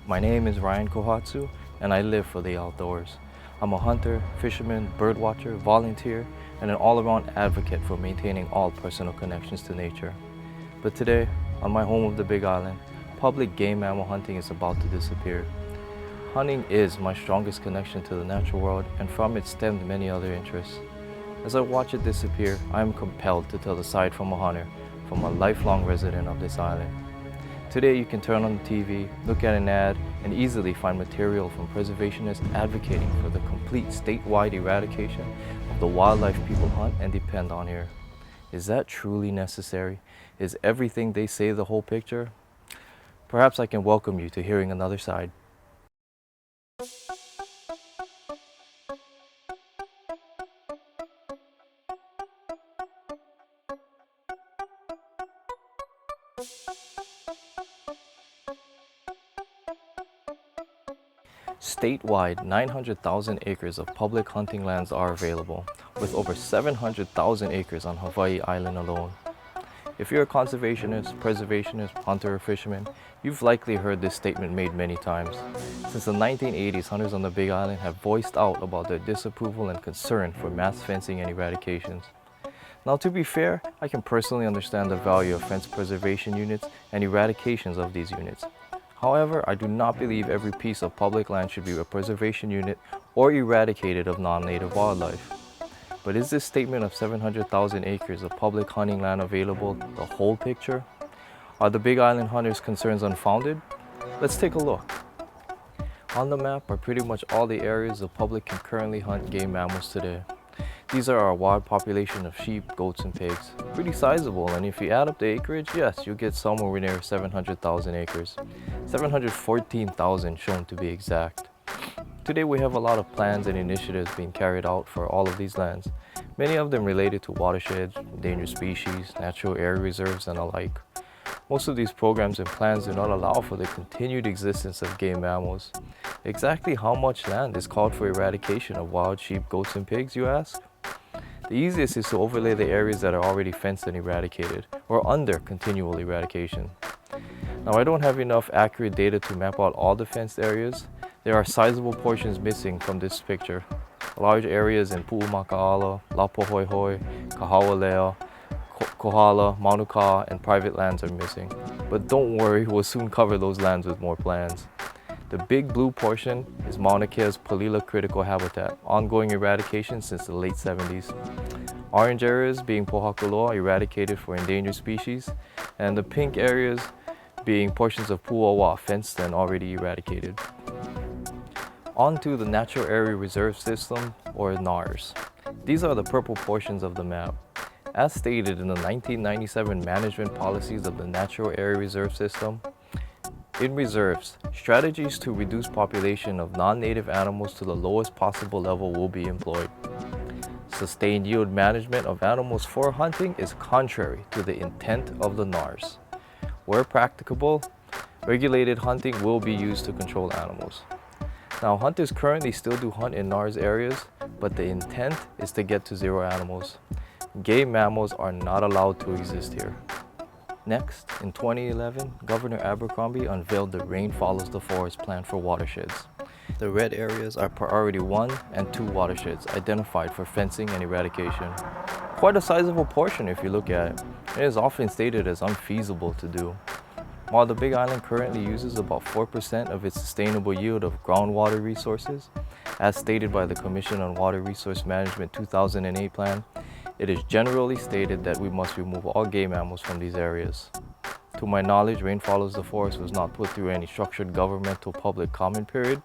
My name is Ryan Kohatsu, and I live for the outdoors. I'm a hunter, fisherman, birdwatcher, volunteer, and an all-around advocate for maintaining all personal connections to nature. But today, on my home of the Big Island, public game mammal hunting is about to disappear. Hunting is my strongest connection to the natural world, and from it stemmed many other interests. As I watch it disappear, I am compelled to tell the side from a hunter, from a lifelong resident of this island. Today you can turn on the TV, look at an ad, and easily find material from preservationists advocating for the complete statewide eradication of the wildlife people hunt and depend on here. Is that truly necessary? Is everything they say the whole picture? Perhaps I can welcome you to hearing another side. Statewide, 900,000 acres of public hunting lands are available, with over 700,000 acres on Hawaii Island alone. If you're a conservationist, preservationist, hunter, or fisherman, you've likely heard this statement made many times. Since the 1980s, hunters on the Big Island have voiced out about their disapproval and concern for mass fencing and eradications. Now, to be fair, I can personally understand the value of fence preservation units and eradications of these units. However, I do not believe every piece of public land should be a preservation unit or eradicated of non-native wildlife. But is this statement of 700,000 acres of public hunting land available the whole picture? Are the Big Island hunters' concerns unfounded? Let's take a look. On the map are pretty much all the areas the public can currently hunt game mammals today. These are our wild population of sheep, goats, and pigs. Pretty sizable, and if you add up the acreage, yes, you'll get somewhere near 700,000 acres. 714,000 shown to be exact. Today we have a lot of plans and initiatives being carried out for all of these lands, many of them related to watersheds, endangered species, natural area reserves, and alike. Most of these programs and plans do not allow for the continued existence of game mammals. Exactly how much land is called for eradication of wild sheep, goats, and pigs, you ask? The easiest is to overlay the areas that are already fenced and eradicated, or under continual eradication. Now, I don't have enough accurate data to map out all the fenced areas. There are sizable portions missing from this picture. Large areas in Pu'umaka'ala, Lapohoihoi, Kahawalea, Kohala, Manuka, and private lands are missing. But don't worry, we'll soon cover those lands with more plans. The big blue portion is Mauna Kea's Palila critical habitat, ongoing eradication since the late 70s. Orange areas being Pohakuloa, eradicated for endangered species, and the pink areas being portions of Pu'awa, fenced and already eradicated. On to the Natural Area Reserve System, or NARS. These are the purple portions of the map. As stated in the 1997 management policies of the Natural Area Reserve System, in reserves, strategies to reduce population of non-native animals to the lowest possible level will be employed. Sustained yield management of animals for hunting is contrary to the intent of the NARS. Where practicable, regulated hunting will be used to control animals. Now, hunters currently still do hunt in NARS areas, but the intent is to get to zero animals. Game mammals are not allowed to exist here. Next, in 2011, Governor Abercrombie unveiled the Rain Follows the Forest plan for watersheds. The red areas are priority 1 and 2 watersheds identified for fencing and eradication. Quite a sizable portion if you look at it. It is often stated as unfeasible to do. While the Big Island currently uses about 4% of its sustainable yield of groundwater resources, as stated by the Commission on Water Resource Management 2008 plan, it is generally stated that we must remove all game mammals from these areas. To my knowledge, Rain Follows the Forest was not put through any structured governmental public comment period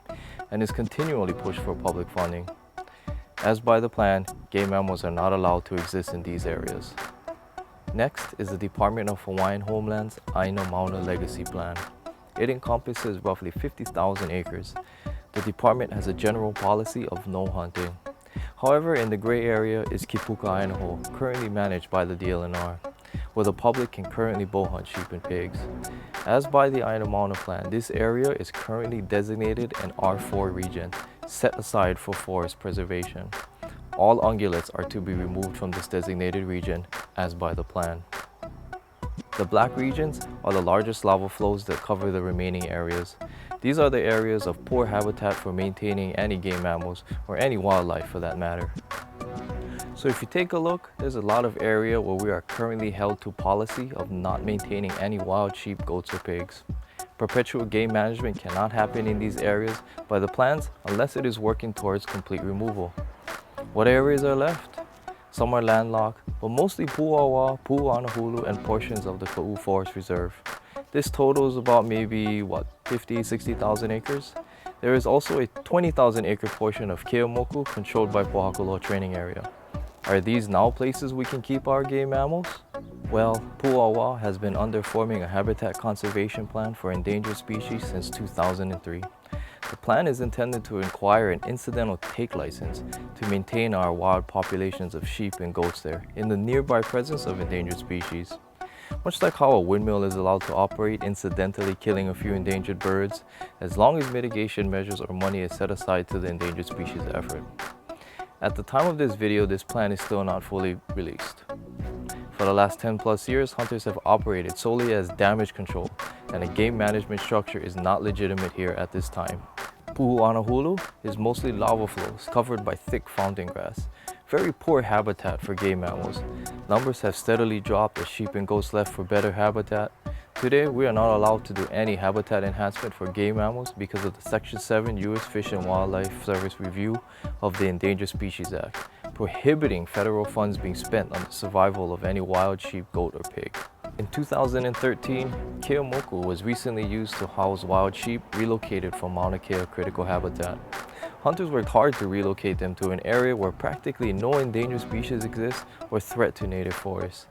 and is continually pushed for public funding. As by the plan, game mammals are not allowed to exist in these areas. Next is the Department of Hawaiian Homeland's Aina Mauna Legacy Plan. It encompasses roughly 50,000 acres. The department has a general policy of no hunting. However, in the gray area is Kipuka Ainaho, currently managed by the DLNR, where the public can currently bow hunt sheep and pigs. As by the Aina Mauna plan, this area is currently designated an R4 region, set aside for forest preservation. All ungulates are to be removed from this designated region, as by the plan. The black regions are the largest lava flows that cover the remaining areas. These are the areas of poor habitat for maintaining any game mammals, or any wildlife for that matter. So if you take a look, there's a lot of area where we are currently held to policy of not maintaining any wild sheep, goats, or pigs. Perpetual game management cannot happen in these areas by the plans unless it is working towards complete removal. What areas are left? Some are landlocked, but mostly Pu'awa, Pu'anahulu, and portions of the Ka'u Forest Reserve. This totals about maybe, 60,000 acres? There is also a 20,000 acre portion of Ke'aumoku controlled by Pohakuloa Training Area. Are these now places we can keep our game mammals? Well, Pu'awa has been under forming a habitat conservation plan for endangered species since 2003. The plan is intended to acquire an incidental take license to maintain our wild populations of sheep and goats there in the nearby presence of endangered species. Much like how a windmill is allowed to operate, incidentally killing a few endangered birds, as long as mitigation measures or money is set aside to the endangered species effort. At the time of this video, this plan is still not fully released. For the last 10+ years, hunters have operated solely as damage control, and a game management structure is not legitimate here at this time. Pu'anahulu is mostly lava flows covered by thick fountain grass. Very poor habitat for game mammals. Numbers have steadily dropped as sheep and goats left for better habitat. Today, we are not allowed to do any habitat enhancement for game mammals because of the Section 7 U.S. Fish and Wildlife Service review of the Endangered Species Act, prohibiting federal funds being spent on the survival of any wild sheep, goat, or pig. In 2013, Ke'aumoku was recently used to house wild sheep relocated from Mauna Kea critical habitat. Hunters worked hard to relocate them to an area where practically no endangered species exist or threat to native forests.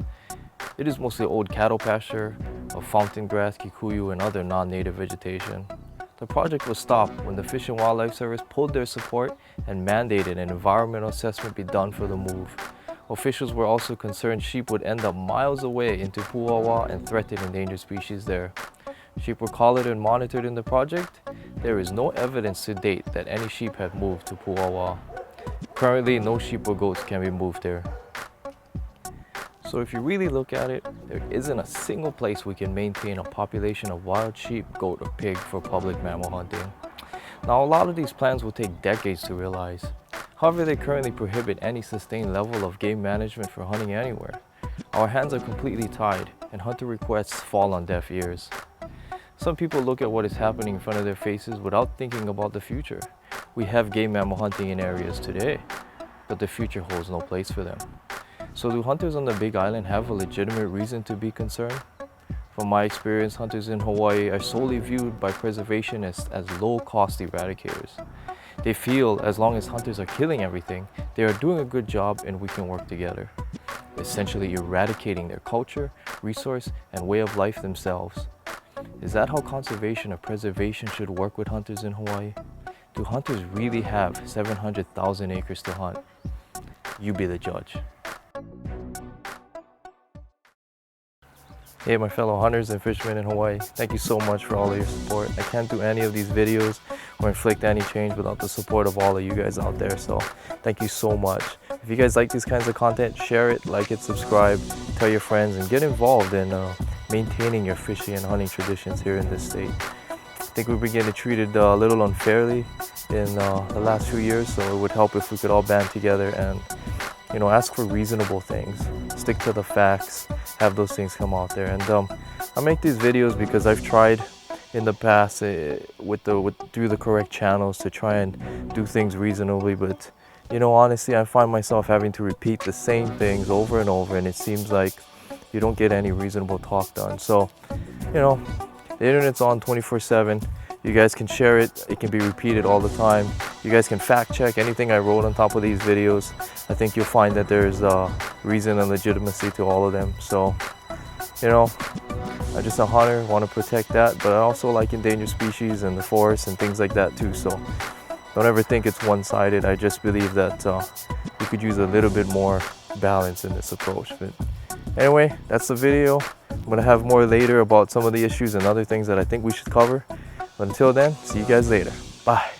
It is mostly old cattle pasture, of fountain grass, kikuyu, and other non-native vegetation. The project was stopped when the Fish and Wildlife Service pulled their support and mandated an environmental assessment be done for the move. Officials were also concerned sheep would end up miles away into Pu'awa and threaten endangered species there. Sheep were collared and monitored in the project. There is no evidence to date that any sheep have moved to Pu'awa. Currently, no sheep or goats can be moved there. So if you really look at it, there isn't a single place we can maintain a population of wild sheep, goat, or pig for public mammal hunting. Now, a lot of these plans will take decades to realize. However, they currently prohibit any sustained level of game management for hunting anywhere. Our hands are completely tied, and hunter requests fall on deaf ears. Some people look at what is happening in front of their faces without thinking about the future. We have game mammal hunting in areas today, but the future holds no place for them. So do hunters on the Big Island have a legitimate reason to be concerned? From my experience, hunters in Hawaii are solely viewed by preservationists as low-cost eradicators. They feel as long as hunters are killing everything, they are doing a good job and we can work together, essentially eradicating their culture, resource, and way of life themselves. Is that how conservation or preservation should work with hunters in Hawaii? Do hunters really have 700,000 acres to hunt? You be the judge. Hey, my fellow hunters and fishermen in Hawaii, thank you so much for all of your support. I can't do any of these videos or inflict any change without the support of all of you guys out there, so thank you so much. If you guys like these kinds of content, share it, like it, subscribe, tell your friends, and get involved in maintaining your fishing and hunting traditions here in this state. I think we've been getting treated a little unfairly in the last few years, so it would help if we could all band together and ask for reasonable things, stick to the facts, have those things come out there. And I make these videos because I've tried in the past through the correct channels to try and do things reasonably, but honestly, I find myself having to repeat the same things over and over, and it seems like you don't get any reasonable talk done. So the internet's on 24/7. You guys can share it. It can be repeated all the time. You guys can fact check anything I wrote on top of these videos. I think you'll find that there's reason and legitimacy to all of them. So, I'm just a hunter, want to protect that, but I also like endangered species and the forest and things like that too. So don't ever think it's one-sided. I just believe that we could use a little bit more balance in this approach. But anyway, that's the video. I'm going to have more later about some of the issues and other things that I think we should cover. But until then, see you guys later. Bye.